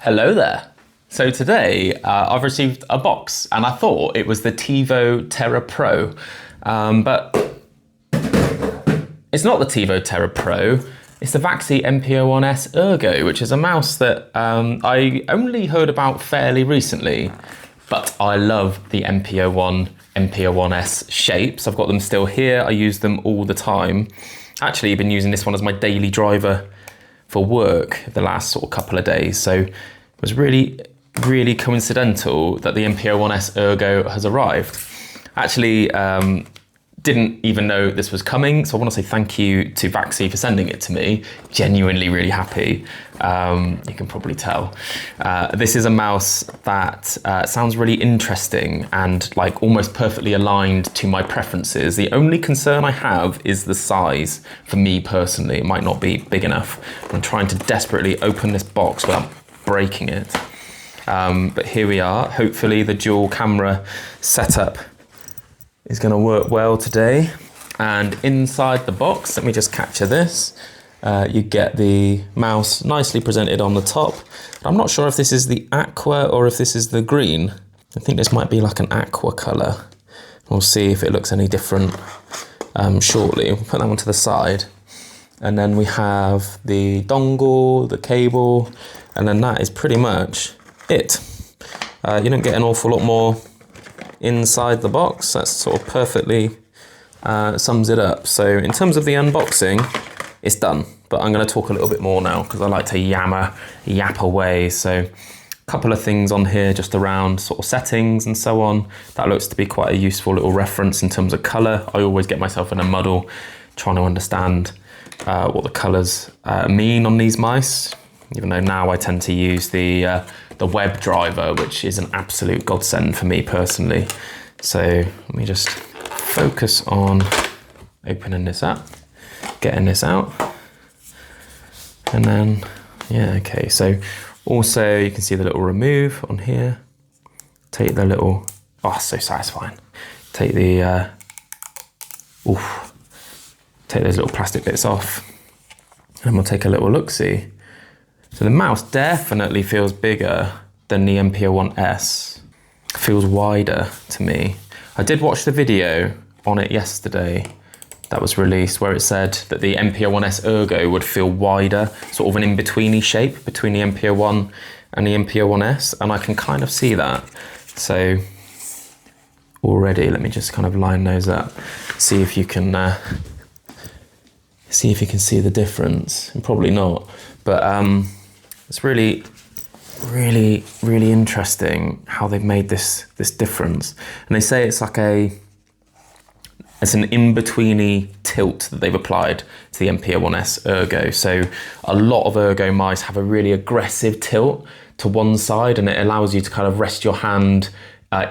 Hello there. So today I've received a box and I thought it was the TiVo Terra Pro, but it's not the TiVo Terra Pro, it's the Vaxee NP01s Ergo, which is a mouse that I only heard about fairly recently, but I love the NP01, NP01s shapes. I've got them still here, I use them all the time. Actually, I've been using this one as my daily driver for work the last sort of couple of days, so it was really coincidental that the NP01s Ergo has arrived. Actually, didn't even know this was coming, so I want to say thank you to Vaxee for sending it to me. Genuinely really happy. You can probably tell. This is a mouse that sounds really interesting and like almost perfectly aligned to my preferences. The only concern I have is the size for me personally. It might not be big enough. I'm trying to desperately open this box without breaking it. But here we are. Hopefully the dual camera setup is going to work well today. And inside the box, let me just capture this. You get the mouse nicely presented on the top. I'm not sure if this is the aqua or if this is the green. I think this might be like an aqua color. We'll see if it looks any different shortly. We'll put that one to the side. And then we have the dongle, the cable, and then that is pretty much it. You don't get an awful lot more inside the box. That sort of perfectly sums it up. So in terms of the unboxing, it's done, but I'm going to talk a little bit more now because I like to yap away. So a couple of things on here just around sort of settings and so on. That looks to be quite a useful little reference in terms of color. I always get myself in a muddle trying to understand what the colors mean on these mice, even though now I tend to use the web driver, which is an absolute godsend for me personally. So let me just focus on opening this up, getting this out, and then, yeah, okay. So also you can see the little remove on here. Take the little, oh, so satisfying. Take the, take those little plastic bits off, and we'll take a little look-see. So the mouse definitely feels bigger than the NP01s. Feels wider to me. I did watch the video on it yesterday that was released where it said that the NP01s Ergo would feel wider, sort of an in-betweeny shape between the NP01 and the NP01s, and I can kind of see that. So already, let me just kind of line those up, see if you can see the difference. And probably not, but it's really interesting how they've made this difference. And they say it's like it's an in-betweeny tilt that they've applied to the NP01s Ergo. So a lot of Ergo mice have a really aggressive tilt to one side, and it allows you to kind of rest your hand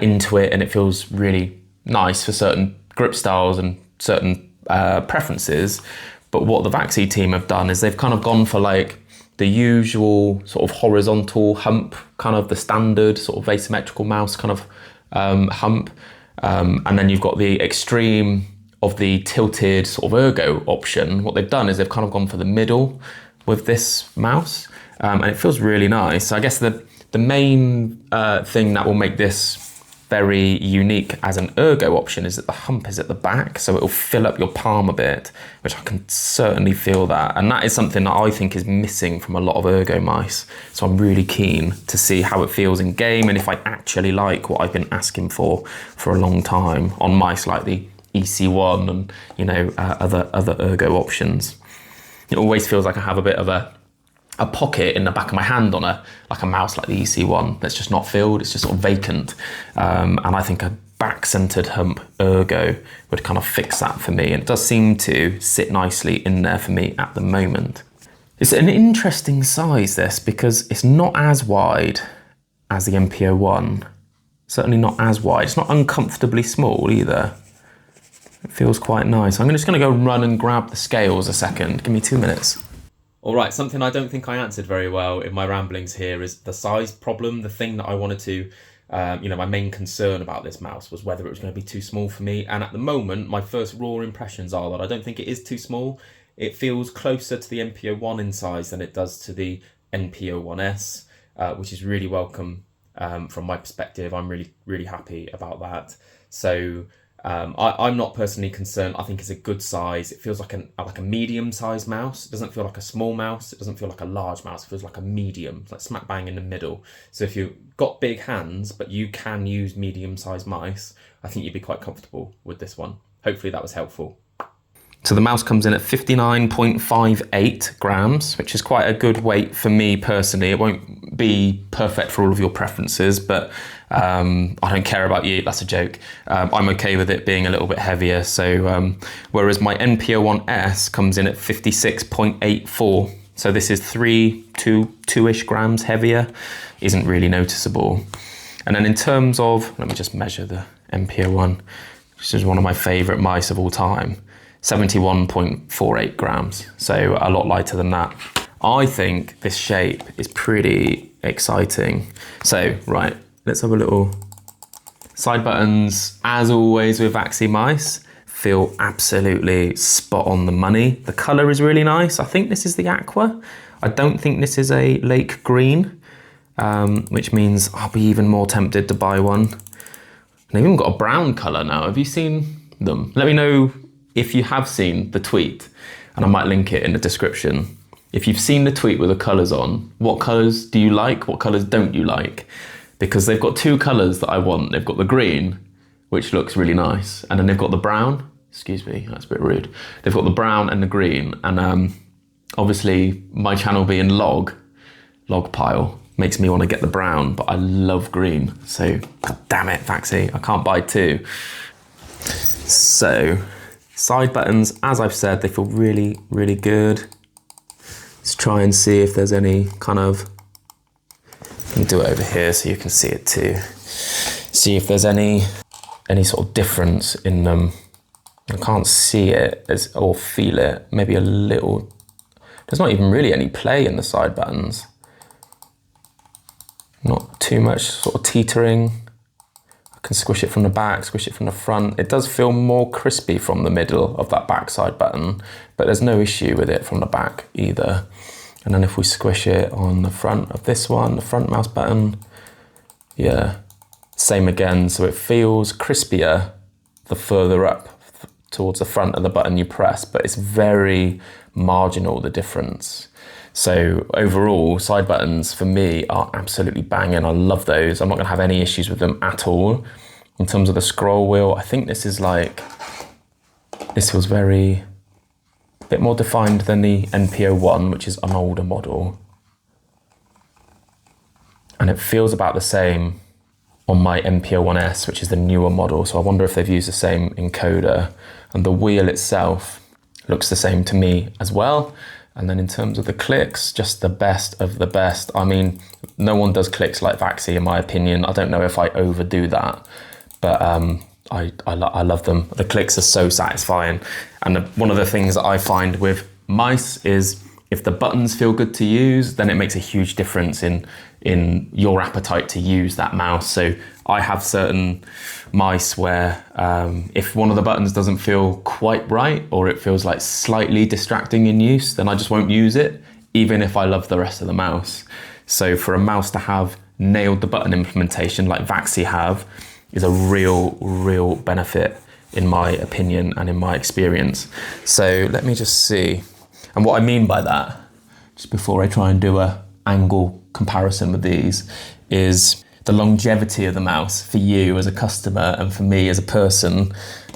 into it, and it feels really nice for certain grip styles and certain preferences. But what the Vaxee team have done is they've kind of gone for like the usual sort of horizontal hump, kind of the standard sort of asymmetrical mouse kind of hump. And then you've got the extreme of the tilted sort of Ergo option. What they've done is they've kind of gone for the middle with this mouse, and it feels really nice. So I guess the main thing that will make this very unique as an Ergo option is that the hump is at the back, so it'll fill up your palm a bit, which I can certainly feel that. And that is something that I think is missing from a lot of Ergo mice. So I'm really keen to see how it feels in game and if I actually like what I've been asking for a long time on mice like the EC1 and, you know, other Ergo options. It always feels like I have a bit of a pocket in the back of my hand on a mouse like the EC1 that's just not filled, it's just sort of vacant. And I think a back-centered hump Ergo would kind of fix that for me. And it does seem to sit nicely in there for me at the moment. It's an interesting size, this, because it's not as wide as the NP01. Certainly not as wide. It's not uncomfortably small either. It feels quite nice. I'm just gonna go run and grab the scales a second. Give me 2 minutes. All right, something I don't think I answered very well in my ramblings here is the size problem. The thing that I wanted to, my main concern about this mouse was whether it was going to be too small for me. And at the moment, my first raw impressions are that I don't think it is too small. It feels closer to the NP01 in size than it does to the NP01s. which is really welcome from my perspective. I'm really happy about that. So I'm not personally concerned. I think it's a good size. It feels like a medium-sized mouse. It doesn't feel like a small mouse. It doesn't feel like a large mouse. It feels like a medium, it's like smack bang in the middle. So if you've got big hands, but you can use medium-sized mice, I think you'd be quite comfortable with this one. Hopefully that was helpful. So the mouse comes in at 59.58 grams, which is quite a good weight for me personally. It won't be perfect for all of your preferences, but I don't care about you, that's a joke. I'm okay with it being a little bit heavier. So whereas my NP01s comes in at 56.84. So this is 2-ish grams heavier, isn't really noticeable. And then in terms of, let me just measure the NP01, which is one of my favorite mice of all time. 71.48 grams, so a lot lighter than that. I think this shape is pretty exciting. So, right, let's have a little side buttons. As always with Vaxee mice, feel absolutely spot on the money. The color is really nice. I think this is the aqua. I don't think this is a lake green, which means I'll be even more tempted to buy one. They've even got a brown color now. Have you seen them? Let me know if you have seen the tweet, and I might link it in the description. If you've seen the tweet with the colours on, what colours do you like? What colours don't you like? Because they've got two colours that I want. They've got the green, which looks really nice, and then they've got the brown. Excuse me, that's a bit rude. They've got the brown and the green, and obviously my channel being LogPile makes me want to get the brown, but I love green. So, God damn it, Vaxee, I can't buy two. So, side buttons, as I've said, they feel really good. Let's try and see if there's any kind of, let me do it over here so you can see it too. See if there's any sort of difference in them. I can't see it or feel it, maybe a little. There's not even really any play in the side buttons. Not too much sort of teetering. Can squish it from the back, squish it from the front. It does feel more crispy from the middle of that backside button, but there's no issue with it from the back either. And then if we squish it on the front of this one, the front mouse button, yeah, same again. So it feels crispier the further up towards the front of the button you press, but it's very marginal, the difference. So overall, side buttons for me are absolutely banging. I love those. I'm not gonna have any issues with them at all. In terms of the scroll wheel, I think this is this was a bit more defined than the NP01, which is an older model. And it feels about the same on my NP01s, which is the newer model. So I wonder if they've used the same encoder. And the wheel itself looks the same to me as well. And then in terms of the clicks, just the best of the best. I mean, no one does clicks like Vaxee in my opinion. I don't know if I overdo that, but I love them. The clicks are so satisfying. And one of the things that I find with mice is if the buttons feel good to use, then it makes a huge difference in your appetite to use that mouse. So I have certain mice where if one of the buttons doesn't feel quite right, or it feels like slightly distracting in use, then I just won't use it, even if I love the rest of the mouse. So for a mouse to have nailed the button implementation like Vaxee have is a real benefit in my opinion and in my experience. So let me just see. And what I mean by that, just before I try and do a angle comparison with these, is the longevity of the mouse for you as a customer and for me as a person.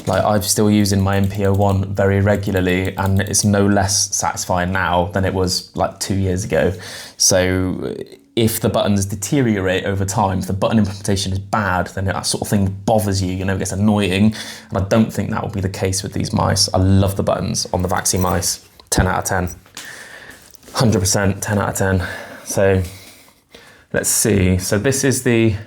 Like, I'm still using my NP01 very regularly, and it's no less satisfying now than it was like 2 years ago. So if the buttons deteriorate over time, if the button implementation is bad, then that sort of thing bothers you, it gets annoying. And I don't think that will be the case with these mice. I love the buttons on the Vaxee mice. 10 out of 10, 100% 10 out of 10. So let's see. So this is the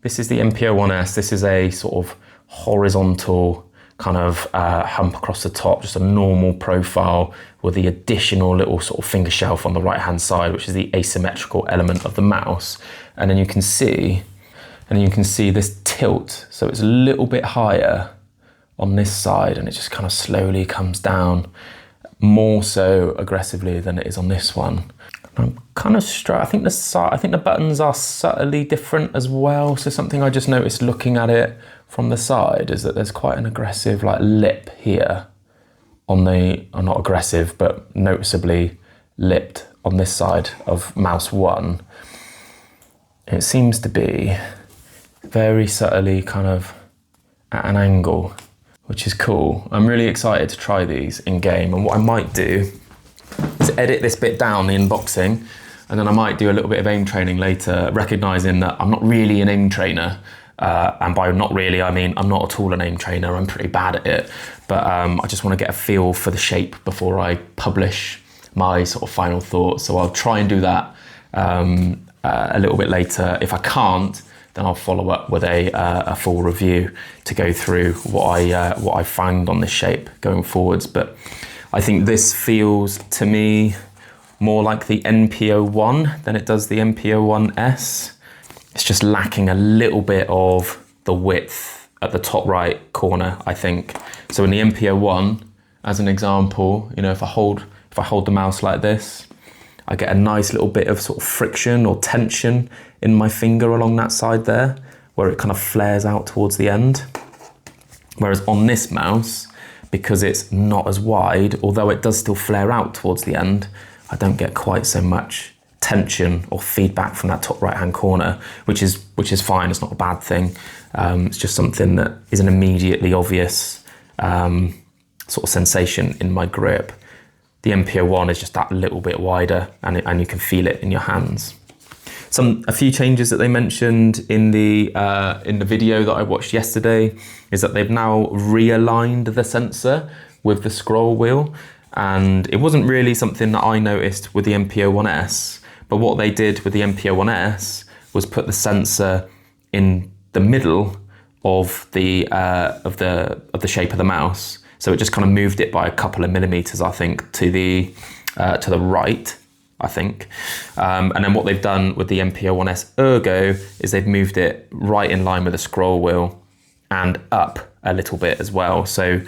NP01s. This is a sort of horizontal kind of hump across the top, just a normal profile with the additional little sort of finger shelf on the right hand side, which is the asymmetrical element of the mouse. And then you can see this tilt. So it's a little bit higher on this side, and it just kind of slowly comes down, more so aggressively than it is on this one. I'm kind of I think the buttons are subtly different as well. So something I just noticed looking at it from the side is that there's quite an aggressive like lip here on the, or not aggressive, but noticeably lipped on this side of mouse 1. It seems to be very subtly kind of at an angle, which is cool. I'm really excited to try these in game, and what I might do is edit this bit down, the unboxing, and then I might do a little bit of aim training later, recognizing that I'm not really an aim trainer. And by not really, I mean I'm not at all an aim trainer, I'm pretty bad at it. But I just want to get a feel for the shape before I publish my sort of final thoughts. So I'll try and do that a little bit later. If I can't, then I'll follow up with a full review to go through what I found on this shape going forwards. But I think this feels to me more like the NP01 than it does the NP01s. It's just lacking a little bit of the width at the top right corner, I think. So in the NP01, as an example, you know, if I hold the mouse like this, I get a nice little bit of sort of friction or tension in my finger along that side there, where it kind of flares out towards the end. Whereas on this mouse, because it's not as wide, although it does still flare out towards the end, I don't get quite so much tension or feedback from that top right hand corner, which is fine. It's not a bad thing. It's just something that is an immediately obvious sort of sensation in my grip. The NP01 is just that little bit wider, and you can feel it in your hands. A few changes that they mentioned in the video that I watched yesterday is that they've now realigned the sensor with the scroll wheel, and it wasn't really something that I noticed with the NP01s, but what they did with the NP01s was put the sensor in the middle of the shape of the mouse. So it just kind of moved it by a couple of millimeters, I think, to the right, I think. And then what they've done with the NP01s Ergo is they've moved it right in line with the scroll wheel and up a little bit as well. So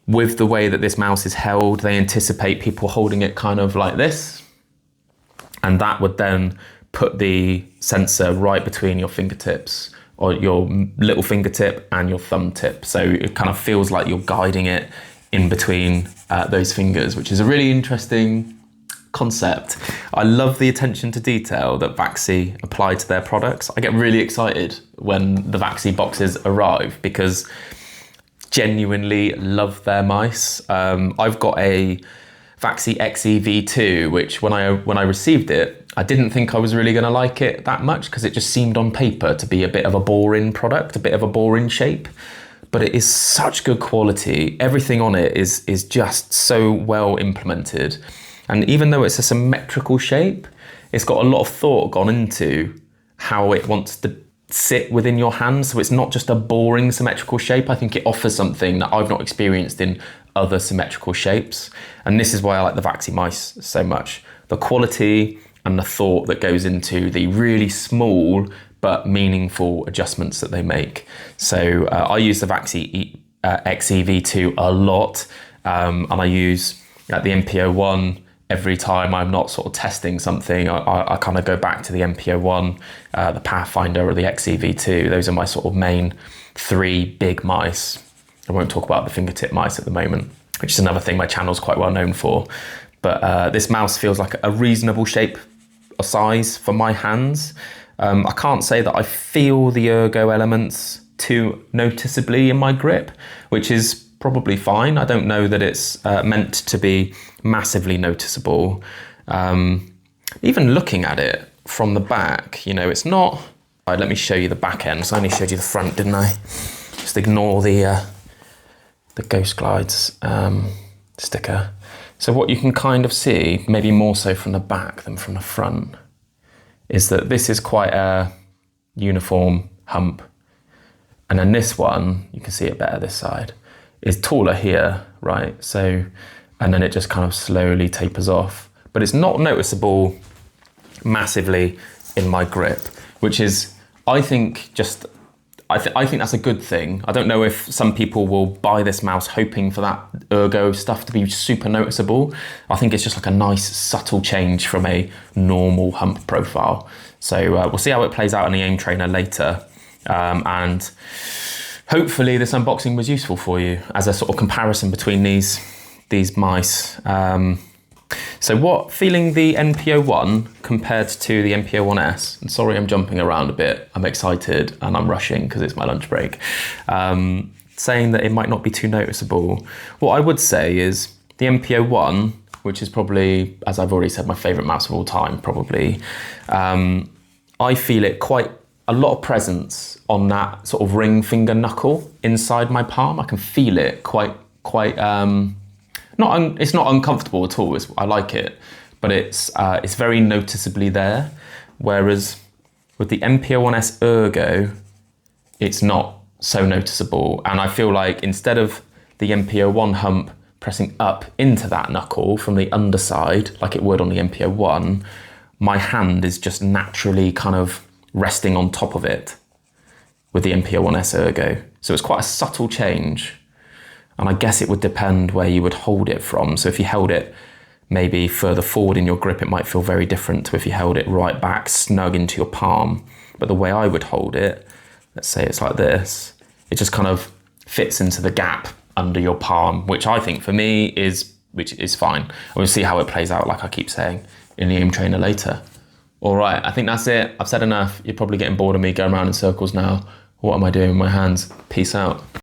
with the way that this mouse is held, they anticipate people holding it kind of like this, and that would then put the sensor right between your fingertips, or your little fingertip and your thumb tip. So it kind of feels like you're guiding it in between those fingers, which is a really interesting concept. I love the attention to detail that Vaxee apply to their products. I get really excited when the Vaxee boxes arrive because genuinely love their mice. I've got a Vaxee XEV2, which when I received it, I didn't think I was really going to like it that much because it just seemed on paper to be a bit of a boring product, a bit of a boring shape. But it is such good quality. Everything on it is just so well implemented. And even though it's a symmetrical shape, it's got a lot of thought gone into how it wants to sit within your hand. So it's not just a boring symmetrical shape. I think it offers something that I've not experienced in other symmetrical shapes. And this is why I like the Vaxee mice so much. The quality and the thought that goes into the really small but meaningful adjustments that they make. So I use the Vaxee XEV2 a lot, and I use the NP01 every time I'm not sort of testing something. I kind of go back to the NP01, the Pathfinder, or the XEV2. Those are my sort of main three big mice. I won't talk about the fingertip mice at the moment, which is another thing my channel's quite well known for. But this mouse feels like a reasonable shape or size for my hands. I can't say that I feel the ergo elements too noticeably in my grip, which is probably fine. I don't know that it's meant to be massively noticeable. Even looking at it from the back, you know, it's not... Right, let me show you the back end. So I only showed you the front, didn't I? Just ignore the Ghost Glides sticker. So what you can kind of see, maybe more so from the back than from the front, is that this is quite a uniform hump. And then this one, you can see it better this side, is taller here, right? So, and then it just kind of slowly tapers off. But it's not noticeable massively in my grip, which is, I think, just I think that's a good thing. I don't know if some people will buy this mouse hoping for that Ergo stuff to be super noticeable. I think it's just like a nice subtle change from a normal Hump profile. So we'll see how it plays out in the aim trainer later. And hopefully this unboxing was useful for you as a sort of comparison between these mice. So feeling the NP01 compared to the NP01s, and sorry I'm jumping around a bit, I'm excited and I'm rushing because it's my lunch break, saying that it might not be too noticeable. What I would say is the NP01, which is probably, as I've already said, my favourite mouse of all time, probably, I feel it quite a lot of presence on that sort of ring finger knuckle inside my palm. I can feel it quite it's not uncomfortable at all. I like it, but it's very noticeably there. Whereas with the NP01s Ergo, it's not so noticeable. And I feel like instead of the NP01 Hump pressing up into that knuckle from the underside, like it would on the NP01, my hand is just naturally kind of resting on top of it with the NP01s Ergo. So it's quite a subtle change. And I guess it would depend where you would hold it from. So if you held it maybe further forward in your grip, it might feel very different to if you held it right back, snug into your palm. But the way I would hold it, let's say it's like this, it just kind of fits into the gap under your palm, which I think for me is fine. We'll see how it plays out, like I keep saying, in the aim trainer later. All right, I think that's it. I've said enough. You're probably getting bored of me going around in circles now. What am I doing with my hands? Peace out.